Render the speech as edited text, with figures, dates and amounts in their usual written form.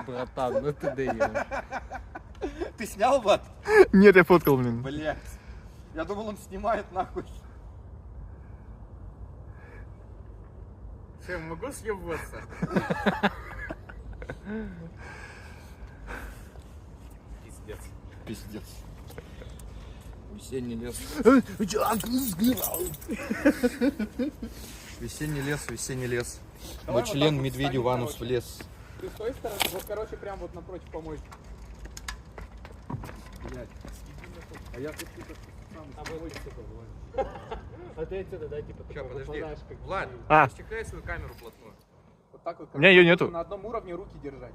Братан, ну ты даешь. Ты снял, Влад? Нет, я фоткал, блин. Блять. Я думал, он снимает нахуй. Что, я могу съебываться? Пиздец. Пиздец. Весенний лес. Весенний лес, весенний лес. Давай Мой вот член так вот медведь встанем, Иванус в короче. лес. Ты с той стороны? Вот, короче, прям вот напротив помойки. Блять. А я тут типа сам с тобой. А ты отсюда, да, типа, Сейчас, подожди. попадаешь, как Влад, А. расчехляй свою камеру плотную. Вот так вот. У меня её нету. На одном уровне руки держать.